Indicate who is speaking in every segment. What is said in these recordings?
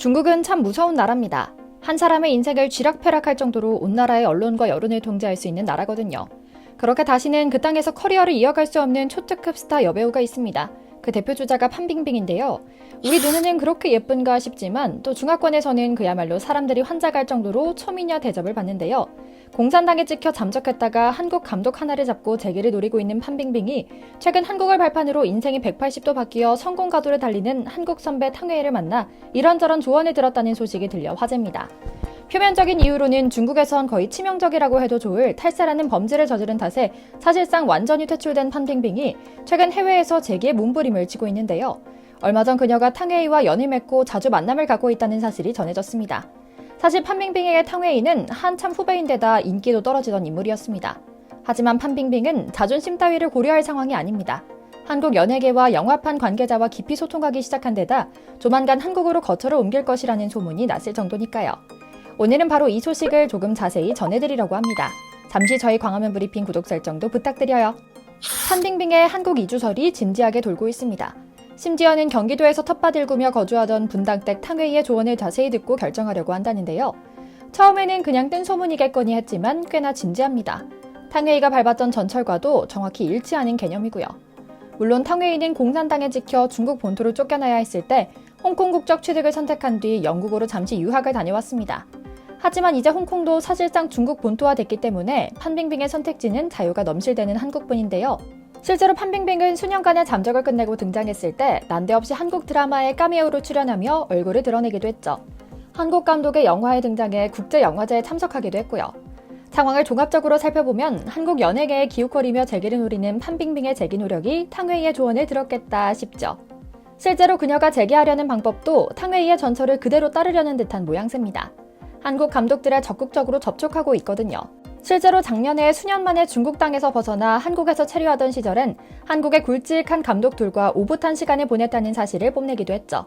Speaker 1: 중국은 참 무서운 나라입니다. 한 사람의 인생을 쥐락펴락할 정도로 온 나라의 언론과 여론을 통제할 수 있는 나라거든요. 그렇게 다시는 그 땅에서 커리어를 이어갈 수 없는 초특급 스타 여배우가 있습니다. 그 대표 주자가 판빙빙인데요. 우리 눈에는 그렇게 예쁜가 싶지만 또 중화권에서는 그야말로 사람들이 환장할 정도로 초미녀 대접을 받는데요. 공산당에 찍혀 잠적했다가 한국 감독 하나를 잡고 재기를 노리고 있는 판빙빙이 최근 한국을 발판으로 인생이 180도 바뀌어 성공 가도를 달리는 한국 선배 탕웨이를 만나 이런저런 조언을 들었다는 소식이 들려 화제입니다. 표면적인 이유로는 중국에선 거의 치명적이라고 해도 좋을 탈세라는 범죄를 저지른 탓에 사실상 완전히 퇴출된 판빙빙이 최근 해외에서 재기의 몸부림을 치고 있는데요. 얼마 전 그녀가 탕웨이와 연을 맺고 자주 만남을 갖고 있다는 사실이 전해졌습니다. 사실 판빙빙에게 탕웨이는 한참 후배인데다 인기도 떨어지던 인물이었습니다. 하지만 판빙빙은 자존심 따위를 고려할 상황이 아닙니다. 한국 연예계와 영화판 관계자와 깊이 소통하기 시작한 데다 조만간 한국으로 거처를 옮길 것이라는 소문이 났을 정도니까요. 오늘은 바로 이 소식을 조금 자세히 전해드리려고 합니다. 잠시 저희 광화문 브리핑 구독 설정도 부탁드려요. 판빙빙의 한국 이주설이 진지하게 돌고 있습니다. 심지어는 경기도에서 텃밭 일구며 거주하던 분당댁 탕웨이의 조언을 자세히 듣고 결정하려고 한다는데요. 처음에는 그냥 뜬 소문이겠거니 했지만 꽤나 진지합니다. 탕웨이가 밟았던 전철과도 정확히 일치하는 개념이고요. 물론 탕웨이는 공산당에 찍혀 중국 본토로 쫓겨나야 했을 때 홍콩 국적 취득을 선택한 뒤 영국으로 잠시 유학을 다녀왔습니다. 하지만 이제 홍콩도 사실상 중국 본토화 됐기 때문에 판빙빙의 선택지는 자유가 넘실대는 한국뿐인데요. 실제로 판빙빙은 수년간의 잠적을 끝내고 등장했을 때 난데없이 한국 드라마에 카메오로 출연하며 얼굴을 드러내기도 했죠. 한국 감독의 영화에 등장해 국제영화제에 참석하기도 했고요. 상황을 종합적으로 살펴보면 한국 연예계에 기웃거리며 재기를 노리는 판빙빙의 재기 노력이 탕웨이의 조언을 들었겠다 싶죠. 실제로 그녀가 재기하려는 방법도 탕웨이의 전철을 그대로 따르려는 듯한 모양새입니다. 한국 감독들에 적극적으로 접촉하고 있거든요. 실제로 작년에 수년 만에 중국 땅에서 벗어나 한국에서 체류하던 시절엔 한국의 굵직한 감독들과 오붓한 시간을 보냈다는 사실을 뽐내기도 했죠.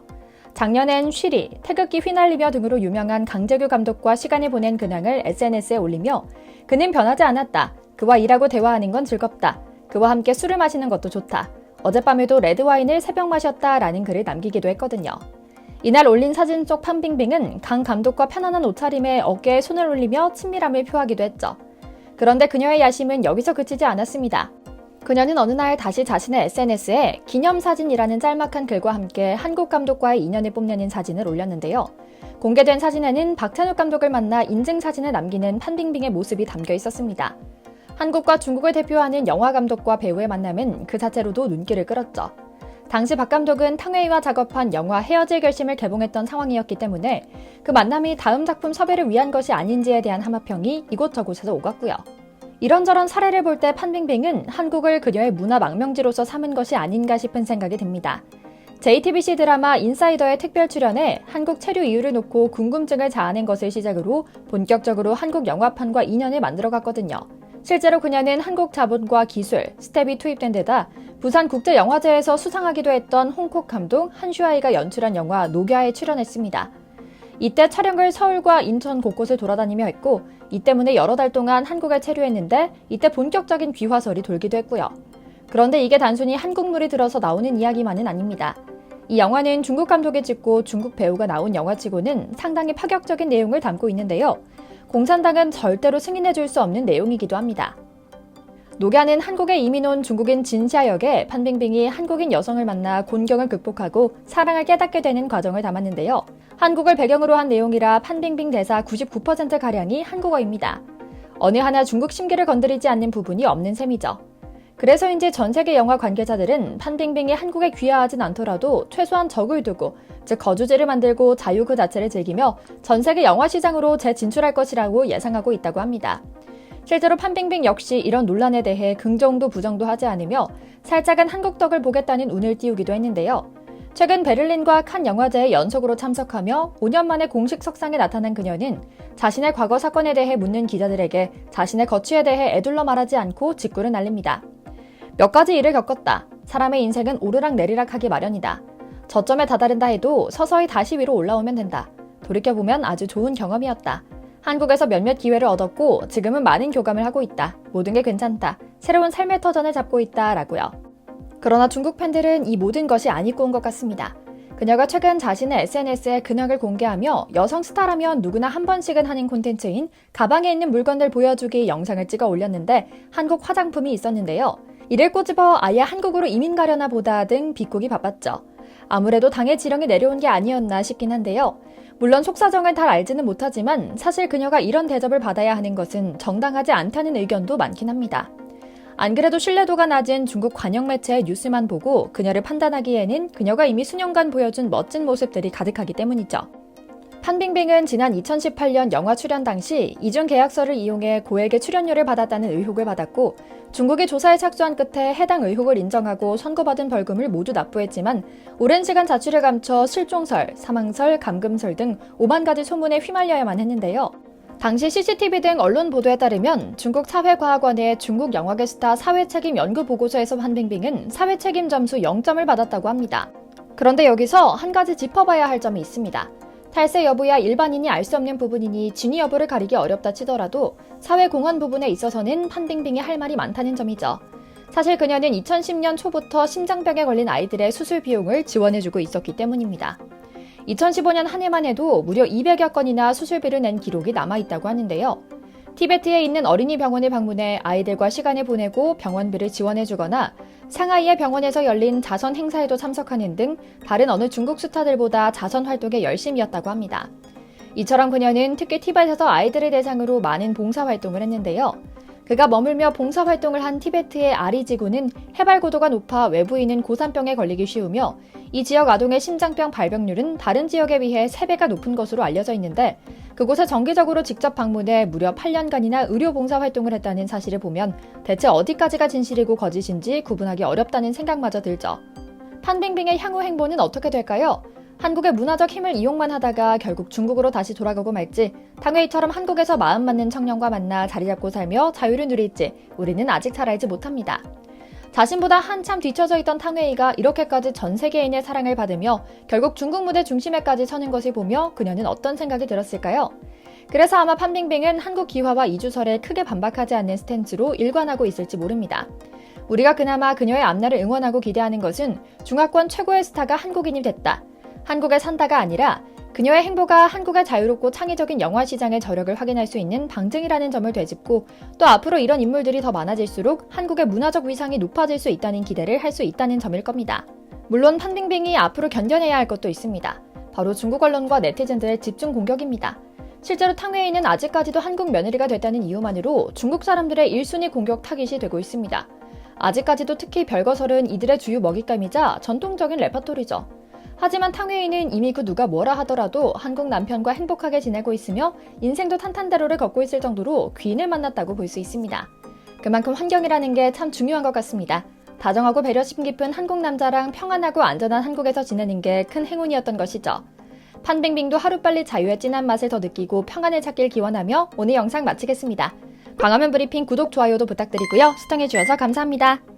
Speaker 1: 작년엔 쉬리, 태극기 휘날리며 등으로 유명한 강재규 감독과 시간을 보낸 근황을 SNS에 올리며 그는 변하지 않았다. 그와 일하고 대화하는 건 즐겁다. 그와 함께 술을 마시는 것도 좋다. 어젯밤에도 레드와인을 3병 마셨다 라는 글을 남기기도 했거든요. 이날 올린 사진 속 판빙빙은 강 감독과 편안한 옷차림에 어깨에 손을 올리며 친밀함을 표하기도 했죠. 그런데 그녀의 야심은 여기서 그치지 않았습니다. 그녀는 어느 날 다시 자신의 SNS에 기념사진이라는 짤막한 글과 함께 한국 감독과의 인연을 뽐내는 사진을 올렸는데요. 공개된 사진에는 박찬욱 감독을 만나 인증사진을 남기는 판빙빙의 모습이 담겨 있었습니다. 한국과 중국을 대표하는 영화 감독과 배우의 만남은 그 자체로도 눈길을 끌었죠. 당시 박 감독은 탕웨이와 작업한 영화 헤어질 결심을 개봉했던 상황이었기 때문에 그 만남이 다음 작품 섭외를 위한 것이 아닌지에 대한 함합평이 이곳저곳에서 오갔고요. 이런저런 사례를 볼 때 판빙빙은 한국을 그녀의 문화 망명지로서 삼은 것이 아닌가 싶은 생각이 듭니다. JTBC 드라마 인사이더의 특별 출연에 한국 체류 이유를 놓고 궁금증을 자아낸 것을 시작으로 본격적으로 한국 영화판과 인연을 만들어갔거든요. 실제로 그녀는 한국 자본과 기술, 스텝이 투입된 데다 부산국제영화제에서 수상하기도 했던 홍콕 감독 한슈아이가 연출한 영화 녹야에 출연했습니다. 이때 촬영을 서울과 인천 곳곳을 돌아다니며 했고 이 때문에 여러 달 동안 한국에 체류했는데 이때 본격적인 비화설이 돌기도 했고요. 그런데 이게 단순히 한국물이 들어서 나오는 이야기만은 아닙니다. 이 영화는 중국 감독이 찍고 중국 배우가 나온 영화치고는 상당히 파격적인 내용을 담고 있는데요. 공산당은 절대로 승인해줄 수 없는 내용이기도 합니다. 녹야는 한국에 이민 온 중국인 진샤 역의 판빙빙이 한국인 여성을 만나 곤경을 극복하고 사랑을 깨닫게 되는 과정을 담았는데요. 한국을 배경으로 한 내용이라 판빙빙 대사 99%가량이 한국어입니다. 어느 하나 중국 심기를 건드리지 않는 부분이 없는 셈이죠. 그래서인지 전 세계 영화 관계자들은 판빙빙이 한국에 귀화하진 않더라도 최소한 적을 두고 즉 거주지를 만들고 자유 그 자체를 즐기며 전 세계 영화 시장으로 재진출할 것이라고 예상하고 있다고 합니다. 실제로 판빙빙 역시 이런 논란에 대해 긍정도 부정도 하지 않으며 살짝은 한국 덕을 보겠다는 운을 띄우기도 했는데요. 최근 베를린과 칸 영화제에 연속으로 참석하며 5년 만에 공식 석상에 나타난 그녀는 자신의 과거 사건에 대해 묻는 기자들에게 자신의 거취에 대해 애둘러 말하지 않고 직구를 날립니다. 몇 가지 일을 겪었다. 사람의 인생은 오르락내리락 하기 마련이다. 저점에 다다른다 해도 서서히 다시 위로 올라오면 된다. 돌이켜보면 아주 좋은 경험이었다. 한국에서 몇몇 기회를 얻었고 지금은 많은 교감을 하고 있다. 모든 게 괜찮다. 새로운 삶의 터전을 잡고 있다. 라고요. 그러나 중국 팬들은 이 모든 것이 안 입고 온 것 같습니다. 그녀가 최근 자신의 SNS에 근황을 공개하며 여성 스타라면 누구나 한 번씩은 하는 콘텐츠인 가방에 있는 물건들 보여주기 영상을 찍어 올렸는데 한국 화장품이 있었는데요. 이를 꼬집어 아예 한국으로 이민 가려나 보다 등 비꼬기 바빴죠. 아무래도 당의 지령이 내려온 게 아니었나 싶긴 한데요. 물론 속사정을 잘 알지는 못하지만 사실 그녀가 이런 대접을 받아야 하는 것은 정당하지 않다는 의견도 많긴 합니다. 안 그래도 신뢰도가 낮은 중국 관영 매체의 뉴스만 보고 그녀를 판단하기에는 그녀가 이미 수년간 보여준 멋진 모습들이 가득하기 때문이죠. 판빙빙은 지난 2018년 영화 출연 당시 이중 계약서를 이용해 고액의 출연료를 받았다는 의혹을 받았고 중국이 조사에 착수한 끝에 해당 의혹을 인정하고 선고받은 벌금을 모두 납부했지만 오랜 시간 자취를 감춰 실종설, 사망설, 감금설 등 5만 가지 소문에 휘말려야만 했는데요. 당시 CCTV 등 언론 보도에 따르면 중국 사회과학원의 중국 영화계 스타 사회책임 연구 보고서에서 판빙빙은 사회책임 점수 0점을 받았다고 합니다. 그런데 여기서 한 가지 짚어봐야 할 점이 있습니다. 탈세 여부야 일반인이 알 수 없는 부분이니 진위 여부를 가리기 어렵다 치더라도 사회공헌 부분에 있어서는 판빙빙이 할 말이 많다는 점이죠. 사실 그녀는 2010년 초부터 심장병에 걸린 아이들의 수술 비용을 지원해주고 있었기 때문입니다. 2015년 한 해만 해도 무려 200여 건이나 수술비를 낸 기록이 남아있다고 하는데요. 티베트에 있는 어린이 병원을 방문해 아이들과 시간을 보내고 병원비를 지원해주거나 상하이의 병원에서 열린 자선 행사에도 참석하는 등 다른 어느 중국 스타들보다 자선 활동에 열심이었다고 합니다. 이처럼 그녀는 특히 티베트에서 아이들을 대상으로 많은 봉사활동을 했는데요. 그가 머물며 봉사활동을 한 티베트의 아리 지구는 해발 고도가 높아 외부인은 고산병에 걸리기 쉬우며 이 지역 아동의 심장병 발병률은 다른 지역에 비해 3배가 높은 것으로 알려져 있는데 그곳에 정기적으로 직접 방문해 무려 8년간이나 의료 봉사활동을 했다는 사실을 보면 대체 어디까지가 진실이고 거짓인지 구분하기 어렵다는 생각마저 들죠. 판빙빙의 향후 행보는 어떻게 될까요? 한국의 문화적 힘을 이용만 하다가 결국 중국으로 다시 돌아가고 말지 탕웨이처럼 한국에서 마음 맞는 청년과 만나 자리 잡고 살며 자유를 누릴지 우리는 아직 잘 알지 못합니다. 자신보다 한참 뒤처져 있던 탕웨이가 이렇게까지 전 세계인의 사랑을 받으며 결국 중국 무대 중심에까지 서는 것을 보며 그녀는 어떤 생각이 들었을까요? 그래서 아마 판빙빙은 한국 기화와 이주설에 크게 반박하지 않는 스탠스로 일관하고 있을지 모릅니다. 우리가 그나마 그녀의 앞날을 응원하고 기대하는 것은 중화권 최고의 스타가 한국인이 됐다. 한국에 산다가 아니라 그녀의 행보가 한국의 자유롭고 창의적인 영화 시장의 저력을 확인할 수 있는 방증이라는 점을 되짚고 또 앞으로 이런 인물들이 더 많아질수록 한국의 문화적 위상이 높아질 수 있다는 기대를 할 수 있다는 점일 겁니다. 물론 판빙빙이 앞으로 견뎌내야 할 것도 있습니다. 바로 중국 언론과 네티즌들의 집중 공격입니다. 실제로 탕웨이는 아직까지도 한국 며느리가 됐다는 이유만으로 중국 사람들의 1순위 공격 타깃이 되고 있습니다. 아직까지도 특히 별거설은 이들의 주요 먹잇감이자 전통적인 레퍼토리죠. 하지만 탕웨이는 이미 그 누가 뭐라 하더라도 한국 남편과 행복하게 지내고 있으며 인생도 탄탄대로를 걷고 있을 정도로 귀인을 만났다고 볼 수 있습니다. 그만큼 환경이라는 게 참 중요한 것 같습니다. 다정하고 배려심 깊은 한국 남자랑 평안하고 안전한 한국에서 지내는 게 큰 행운이었던 것이죠. 판빙빙도 하루빨리 자유의 진한 맛을 더 느끼고 평안을 찾길 기원하며 오늘 영상 마치겠습니다. 광화문 브리핑 구독, 좋아요도 부탁드리고요. 시청해주셔서 감사합니다.